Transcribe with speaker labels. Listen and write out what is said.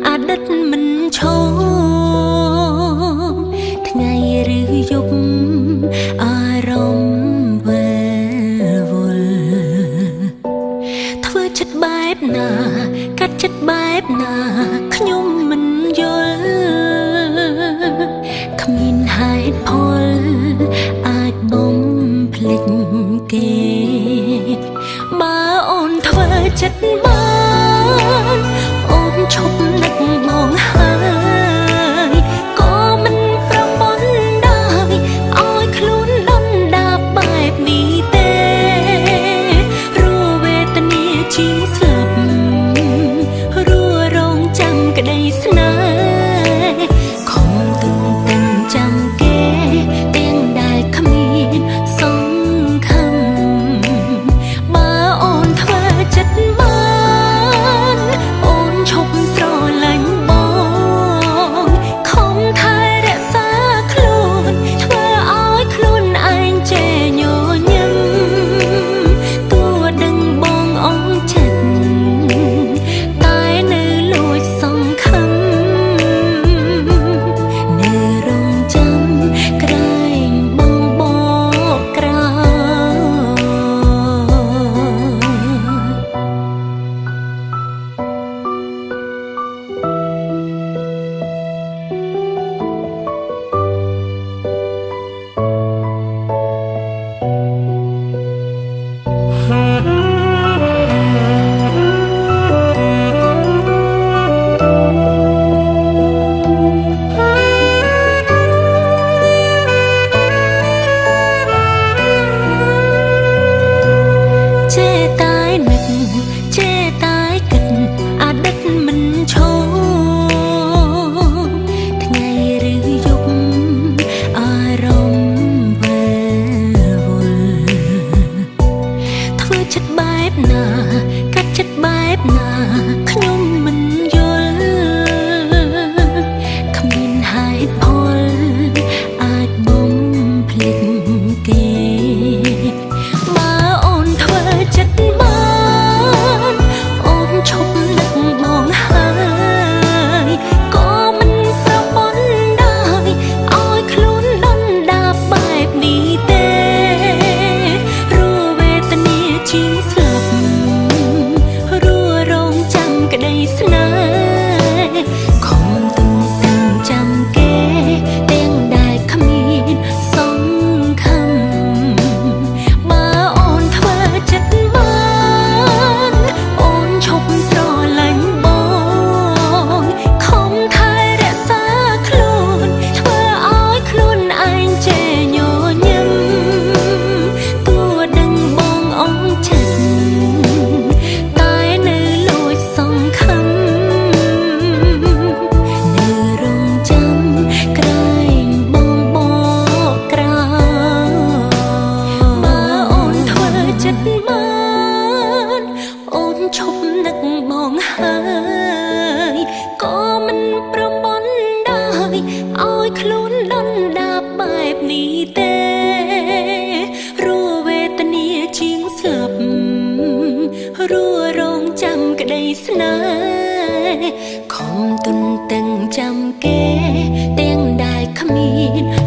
Speaker 1: อดีตมันโชว์ทั้งไงหรือยุบอารมณ์เววลធ្វើចិត្តបែបណាកាត់ចិត្តបែបណាខ្ញុំមិនយល់គ្មានហេតុផលអាចបំភ្លេចគេបើអូនធ្វើចិត្តបានអូនឈប់នឹកមកហើយក៏មិនប្រពន្ធដែរឲ្យខ្លួនលំដាប់បែបនេះទេរស់វេទនាជាងស្លាប់រស់រងចាំក្តីស្នេហ៍ខំទុំទាំងចាំគេទាំងដែលគ្មានសង្ឃឹមបើអូនធ្វើចិត្តបានអូនឈប់ស្រឡាញ់បងខំថែរក្សាខ្លួនធ្វើឲ្យខ្លួនឯងចេះញញឹមទោះដឹងបងអងចិត្តតែនៅលួចសង្ឃឹមនៅរងចាំក្រែងបងបកក្រោចេះតែនឹកចេះតែគិតអតីតមិនឈប់ថ្ងៃឬយប់អារម្មណ៍វិលវល់ធ្វើចិត្តបែបណាកាត់ចិត្តបែបណាខ្ញុំមិនយល់គ្មានហេតុផលអាចបំភ្លេចគេបើអូនធ្វើចិត្តបានអូនឈប់នឹកមកហើយក៏មិនប្រពន្ធដែរឲ្យខ្លួនលំដាប់បែបនេះទេរស់វេទនាជាងស្លាប់រស់រងចាំក្តីស្នេហ៍ខំទុំទាំងចាំគេទាំងដែលគ្មានសង្ឃឹមបើអូនធ្វើចិត្តបានអូនឈប់ស្រឡាញ់បងខំថែរក្សាខ្លួនធ្វើឲ្យខ្លួនឯងចេះញញឹមទោះដឹងបងអងចិត្តតែនៅលួចសង្ឃឹមនៅរងចាំក្រែងបងបកក្រោបើអូនធ្វើចិត្តបានអូនឈប់នឹកមកហើយក៏មិនប្រពន្ធដែរឲ្យខ្លួនលំដាប់បែបនេះទេរស់វេទនាជាងស្លាប់រស់រងចាំក្តីស្នេហ៍ខំទុនទាំងចាំគេទាំងដែលគ្មាន